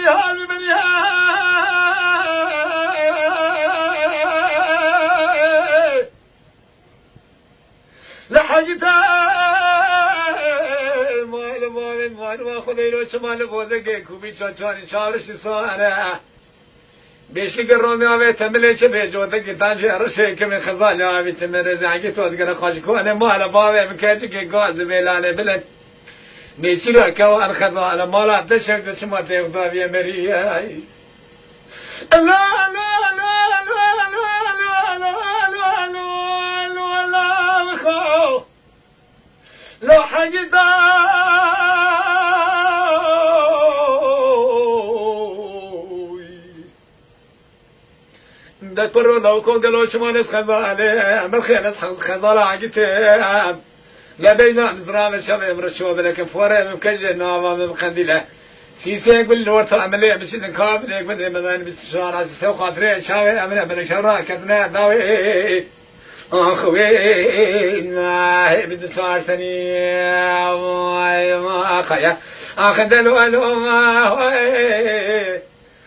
حال ببری لحقت مال ما خدای رو شمال بوده که کوبی چانی چارش سواره بیشی که رومی آوه تمله چه بیجوده که تاجه رشه که من خزالی آوه تمره زنگی تو دیگر خوش کنه مال باوه مکیچه که گاز بیلانه بلد نیچی رو که وان خزالی مالا دشک دشما تیغداوی مری لا لا لا لا لو حقدا دكتور لو كنت لو شمانس خزالة من خيانس خزالة عقيتة لدينا نزرام الشباب مرشوب لكن فورا مكجة نوام مخندلة سيسيك باللور تعملية مش نكاب ليك بدي مثلا باستشارة سو خاطرين شاوي أمنا من شرا كتنا داوي أخوي ما هي بدي صار سني ما خيا أخذلو ألو ما هوي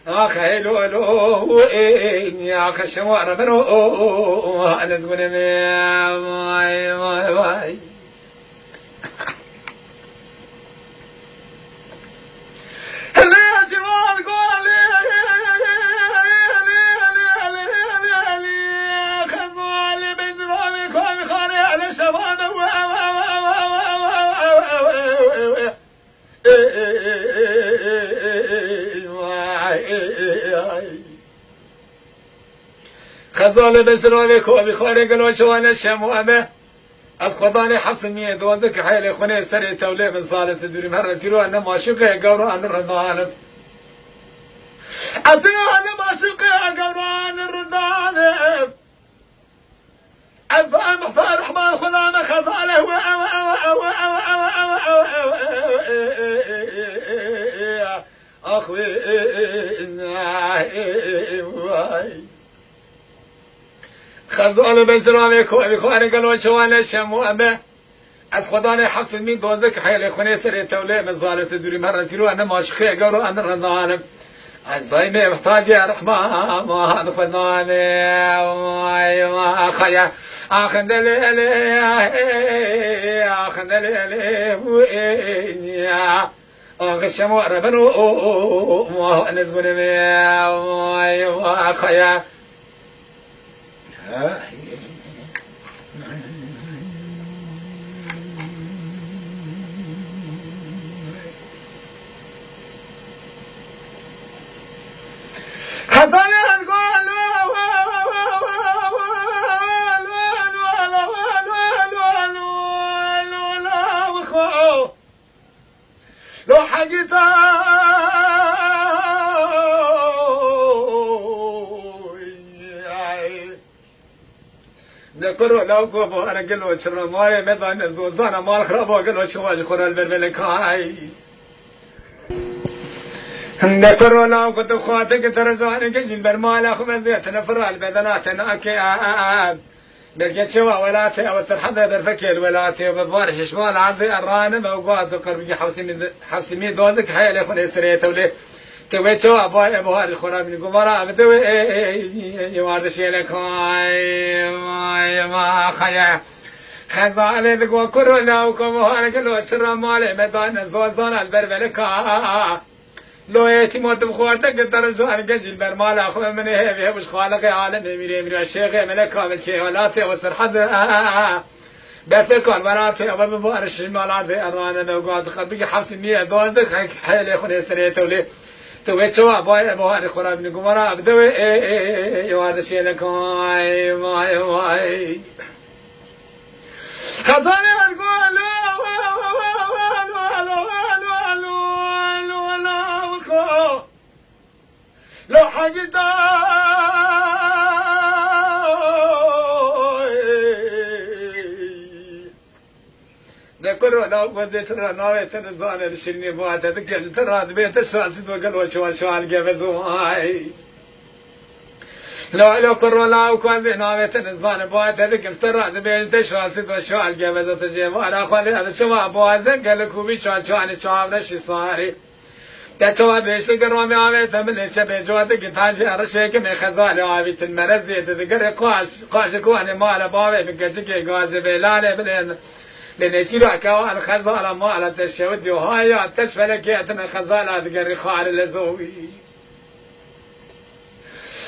أخيلو ألو يا خشوار برو أنا زغني ما خزاله بسرانه کوبی خاره گلو شوانه شموامه از خدانه حسنیه دوازده که حیل خونه سری توله من صالت دوری من رسیلو انه معشوقه گورو انه ردانم اصلا انه معشوقه گورو انه ردانم از دائم مختار رحمن خدانه خزاله اخوي خزانه بزرامه کوی خواره گلو شوانه شموامه از خدانه حفظ مين دوازده که حیل خونه سری توله من ظالت دوری من رسیلو انه معشوقه گورو انه ردانم از دائم محتاج رحمن ما خدانه ما خيا أخندلي أغشمو ربنو ما نزبني ما خيا لو حقيتا نكرو لو كوفو انا قلو شر ماري مدان زوزانا مال خرابو قلو شواج خور البربلكاي نكرو لو كنت خواتك ترزاني كجن برمال اخو مزيت نفر البدنات ناكي برجت شوا ولاتي او السرحده برفكي ولاتي وببارش شمال عندي الرانب اوقات قربي حوسمي دوزك حيل يكون استريته ولي توي شوا باي ابو هذا الخراب من قمرا بدوي يوارد شي لك ما خيا خزانه دغ كورونا وكم هار كلو شر مال مدان زوزان البربلكا لو يتيمات بخوارتك ترزوان جزيل برمال اخو من هي مش خالق عالم امير الشيخ ملك كامل كيولاتي وسرحد بفكر مراتي ابو مبارش مالات ارانا نوقات خبي حسنيه دوزك حيل يخون سريته ولي تو شوا باي ابو هذا خراب من قمرا بدوي يوارد شي لك ماي خزانه القول لو حقيتا نكرو لو بدي ترى ناوي تنزان الشرني بوات تقل ترى بيت السؤال سيدو قالوا شو الجبزو هاي لو كرو لو كان ناوي تنزان بوات تقل ترى بيت السؤال سيدو شو الجبزو تجيب وانا اخواني هذا شو بوازن قال لكم شو نشي صاري دتوا بيشت قرامي عميت من شبه جودك تاجي رشيك من خزالي عبيت المرزي تذكر قاش كوني مال بابي بكجكي غازي بلاني بلين لنشيرا كوان خزالة مال تشودي وهاي تشفلكيت من خزالة تقري خال لزوي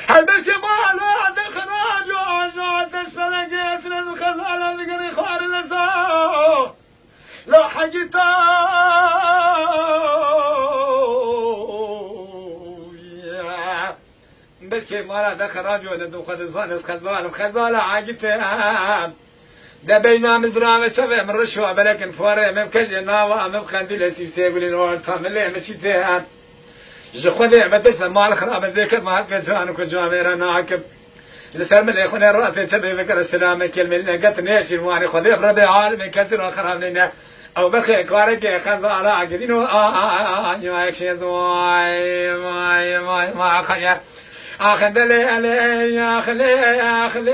حبك مال دخراج وعجا تشفلكيت من خزالة تقري خال لزوي لا حقيتا بلكي مالا دخراج وندو خدزان خزالة عاقتها دبينا مزرعة شبه من رشوة بلكن فوري مبكجي ناوة مبخندي لسيبسي قولي نوار تاملي مشيتها جخوذي بدس مال خراب زيكت ما حق جانك وجامير ناكب لسر من اخواني رأتي شبه بكر السلام كلمة لقت نيشي مواني خذي فربي عالمي كسر وخراب لنا او بخي كوارك خزالة عاقدينو يا اكشي ما خير اخذ لي يا خلي